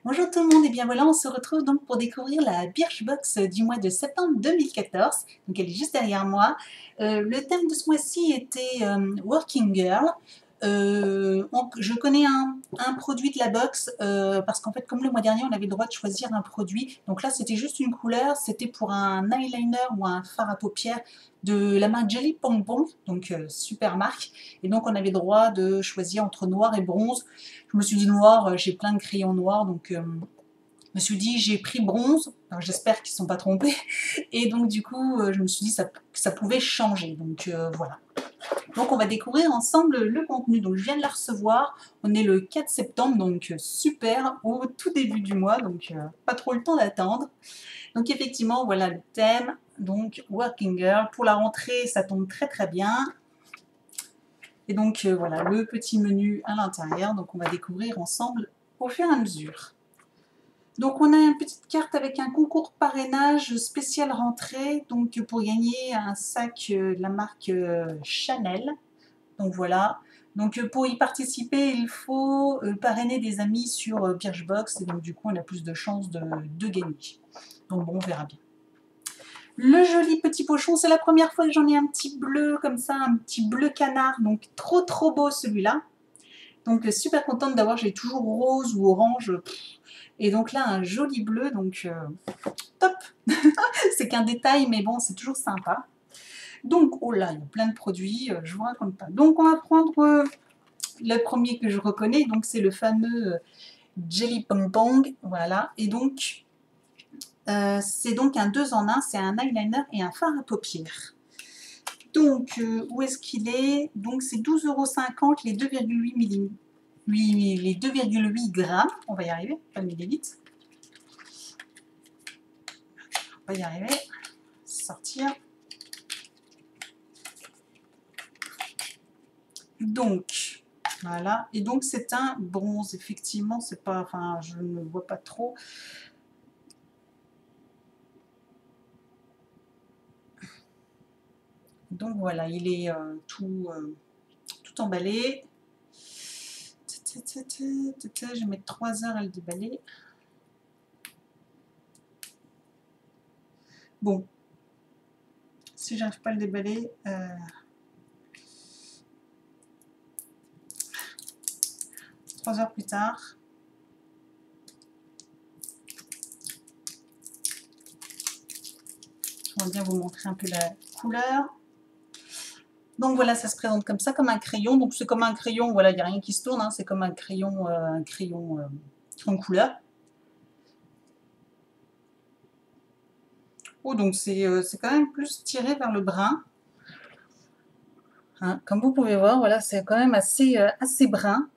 Bonjour tout le monde, et bien voilà, on se retrouve donc pour découvrir la Birchbox du mois de septembre 2014. Donc elle est juste derrière moi. Le thème de ce mois-ci était Working Girl. Je connais un produit de la box parce qu'en fait, comme le mois dernier, on avait le droit de choisir un produit. Donc là, c'était juste une couleur. C'était pour un eyeliner ou un fard à paupières de la marque Jelly Pong Pong, donc super marque. Et donc on avait le droit de choisir entre noir et bronze. Je me suis dit noir, j'ai plein de crayons noirs, donc je me suis dit j'ai pris bronze. J'espère qu'ils ne sont pas trompés. Et donc du coup, je me suis dit que ça pouvait changer. Donc voilà. Donc on va découvrir ensemble le contenu. Donc je viens de la recevoir. On est le 4 septembre, donc super, au tout début du mois, donc pas trop le temps d'attendre. Donc effectivement, voilà le thème. Donc Working Girl. Pour la rentrée, ça tombe très très bien. Et donc voilà le petit menu à l'intérieur. Donc on va découvrir ensemble au fur et à mesure. Donc on a une petite carte avec un concours parrainage spécial rentrée, donc pour gagner un sac de la marque Chanel. Donc voilà. Donc pour y participer, il faut parrainer des amis sur Birchbox, et donc du coup on a plus de chances de gagner. Donc bon, on verra bien. Le joli petit pochon, c'est la première fois que j'en ai un petit bleu comme ça, un petit bleu canard, donc trop trop beau celui-là. Donc super contente d'avoir, j'ai toujours rose ou orange. Et donc là, un joli bleu, donc top. C'est qu'un détail, mais bon, c'est toujours sympa. Donc, oh là, il y a plein de produits, je vous raconte pas. Donc, on va prendre le premier que je reconnais, donc c'est le fameux Jelly Pong Pong, voilà. Et donc, c'est donc un 2 en 1, c'est un eyeliner et un fard à paupières. Donc, où est-ce qu'il est? Donc, c'est 12,50 € les 2,8 mm. Les 2,8 grammes, on va y arriver, pas millilitres. On va y arriver, sortir. Donc, voilà, et donc c'est un bronze, effectivement, c'est pas, enfin, je ne vois pas trop. Donc voilà, il est tout emballé. Je vais mettre 3 heures à le déballer. Bon, si j'arrive pas à le déballer, 3 heures plus tard. On va bien vous montrer un peu la couleur. Donc voilà, ça se présente comme ça, comme un crayon. Donc c'est comme un crayon, voilà, il n'y a rien qui se tourne, hein, c'est comme un crayon en couleur. Oh, donc c'est quand même plus tiré vers le brun. Hein, comme vous pouvez voir, voilà, c'est quand même assez brun.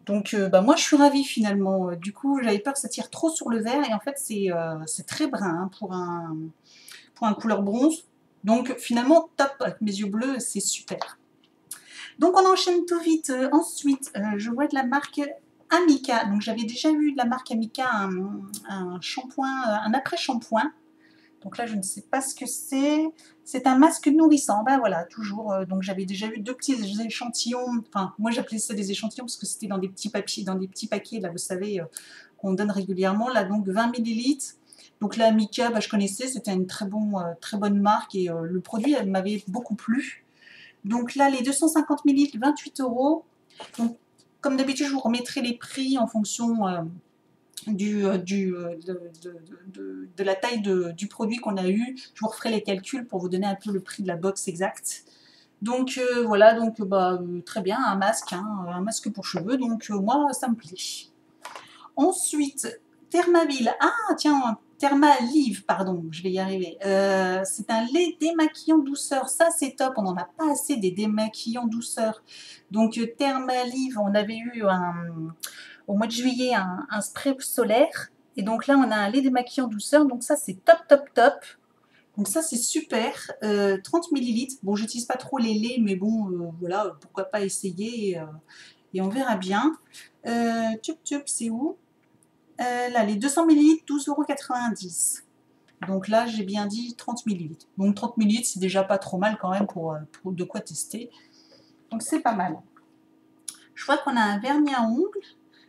Donc bah, moi je suis ravie finalement. Du coup j'avais peur que ça tire trop sur le vert et en fait c'est très brun hein, pour un couleur bronze. Donc finalement top, avec mes yeux bleus c'est super. Donc on enchaîne tout vite. Ensuite je vois de la marque Amica. Donc j'avais déjà vu de la marque Amica un shampoing, un après-shampoing. Donc là, je ne sais pas ce que c'est. C'est un masque nourrissant. Ben voilà, toujours. Donc j'avais déjà eu 2 petits échantillons. Enfin, moi j'appelais ça des échantillons parce que c'était dans des petits papiers, dans des petits paquets, là, vous savez, qu'on donne régulièrement. Là, donc 20 millilitres. Donc là, Mika, bah, je connaissais, c'était une très bonne marque et le produit m'avait beaucoup plu. Donc là, les 250 millilitres, 28 €. Donc, comme d'habitude, je vous remettrai les prix en fonction de la taille du produit qu'on a eu. Je vous referai les calculs pour vous donner un peu le prix de la box exacte. Donc voilà, donc bah, très bien, un masque pour cheveux, donc moi ça me plaît. Ensuite, Thermaville, ah tiens, Thermalive, pardon, je vais y arriver. C'est un lait démaquillant douceur, ça c'est top, on n'en a pas assez des démaquillants douceur. Donc Thermalive, on avait eu au mois de juillet un spray solaire. Et donc là, on a un lait démaquillant douceur. Donc ça, c'est top, top, top. Donc ça, c'est super. 30 millilitres. Bon, j'utilise pas trop les laits, mais bon, voilà, pourquoi pas essayer. Et on verra bien. Tup, c'est où là, les 200 millilitres, 12,90 €. Donc là, j'ai bien dit 30 millilitres. Donc 30 millilitres, c'est déjà pas trop mal quand même pour de quoi tester. Donc c'est pas mal. Je vois qu'on a un vernis à ongles.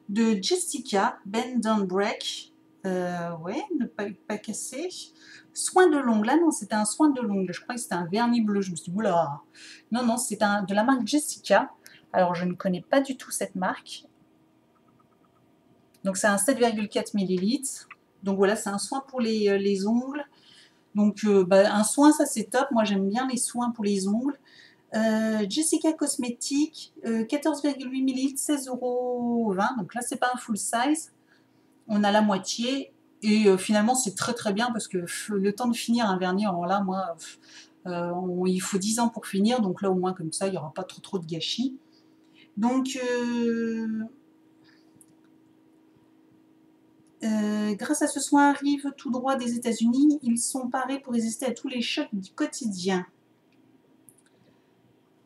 de Jessica, Bend Don't Break. Ouais, ne pas casser. Soin de l'ongle. Là, non, c'était un soin de l'ongle. Je crois que c'était un vernis bleu. Je me suis dit, oula. Non, non, c'est de la marque Jessica. Alors, je ne connais pas du tout cette marque. Donc, c'est un 7,4 ml. Donc, voilà, c'est un soin pour les ongles. Donc, un soin, ça, c'est top. Moi, j'aime bien les soins pour les ongles. Jessica Cosmetics, 14,8 ml, 16,20 €. Donc là, c'est pas un full size. On a la moitié. Et finalement, c'est très très bien parce que le temps de finir un vernis, alors là, moi, il faut 10 ans pour finir. Donc là, au moins, comme ça, il n'y aura pas trop de gâchis. Donc, grâce à ce soin arrive tout droit des États-Unis. Ils sont parés pour résister à tous les chocs du quotidien.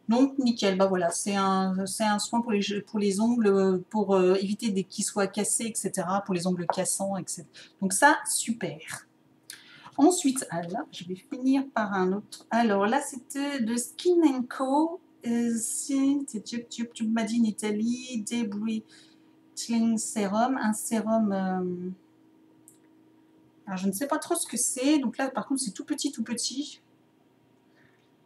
Donc nickel, bah voilà, c'est un soin pour les ongles, pour éviter qu'ils soient cassés, etc., pour les ongles cassants, etc. Donc ça, super. Ensuite, là, je vais finir par un autre. Alors là, c'était de Skin Co. Tu m'as dit en Italie, Debris Serum, un sérum... alors je ne sais pas trop ce que c'est, donc là par contre c'est tout petit, tout petit.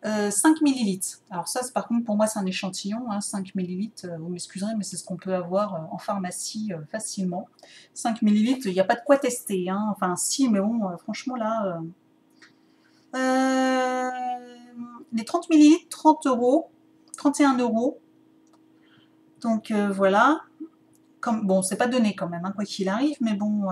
5 ml. Alors ça, par contre, pour moi, c'est un échantillon. 5 ml, vous m'excuserez, mais c'est ce qu'on peut avoir en pharmacie facilement. 5 ml, il n'y a pas de quoi tester. Enfin, si, mais bon, franchement, là... les 30 ml, 30 €, 31 €. Donc, voilà. Bon, c'est pas donné quand même, quoi qu'il arrive, mais bon.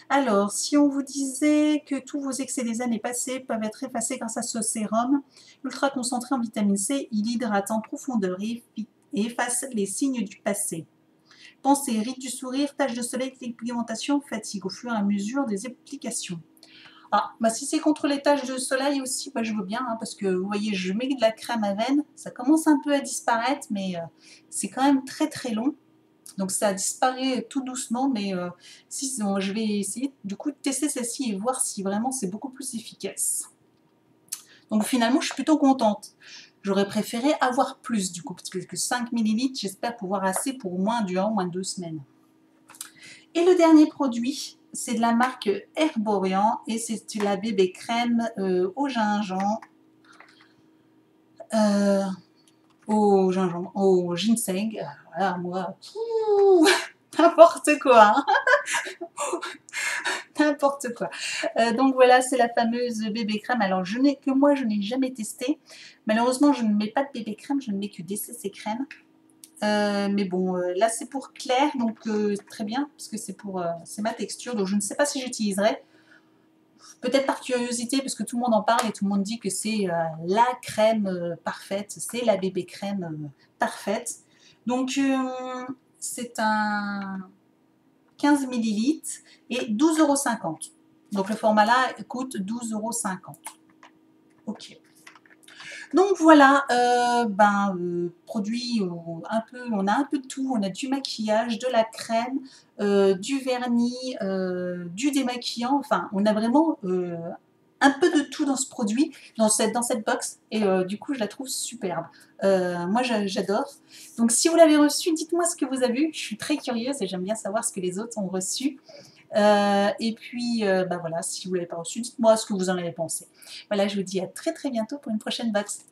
Alors, si on vous disait que tous vos excès des années passées peuvent être effacés grâce à ce sérum ultra concentré en vitamine C, il hydrate en profondeur et efface les signes du passé. Pensez, rides du sourire, taches de soleil, pigmentation, fatigue au fur et à mesure des applications. Ah, bah si c'est contre les taches de soleil aussi, bah je veux bien, parce que vous voyez, je mets de la crème à veine, ça commence un peu à disparaître, mais c'est quand même très très long. Donc ça disparaît tout doucement, mais je vais essayer du coup de tester celle-ci et voir si vraiment c'est beaucoup plus efficace. Donc finalement, je suis plutôt contente. J'aurais préféré avoir plus du coup, parce que 5 ml, j'espère pouvoir assez pour au moins durer au moins 2 semaines. Et le dernier produit, c'est de la marque Herborian et c'est la bébé crème au gingembre. Au ginseng. Voilà, moi, n'importe quoi. N'importe quoi. Donc voilà, c'est la fameuse bébé crème. Alors je n'ai jamais testé. Malheureusement, je ne mets pas de bébé crème, je ne mets que des CC crème. Mais bon, là c'est pour Claire, donc très bien, parce que c'est ma texture, donc je ne sais pas si j'utiliserai. Peut-être par curiosité, parce que tout le monde en parle et tout le monde dit que c'est la crème parfaite, c'est la bébé crème parfaite. Donc c'est un 15 ml et 12,50 €. Donc le format là coûte 12,50 €. Ok. Donc voilà, produit, on a un peu de tout, on a du maquillage, de la crème, du vernis, du démaquillant, enfin on a vraiment un peu de tout dans ce produit, dans cette box, et du coup je la trouve superbe. Moi j'adore. Donc si vous l'avez reçu, dites-moi ce que vous avez eu, je suis très curieuse et j'aime bien savoir ce que les autres ont reçu. Et puis, voilà, si vous ne l'avez pas reçu, dites-moi ce que vous en avez pensé. Voilà, je vous dis à très très bientôt pour une prochaine box.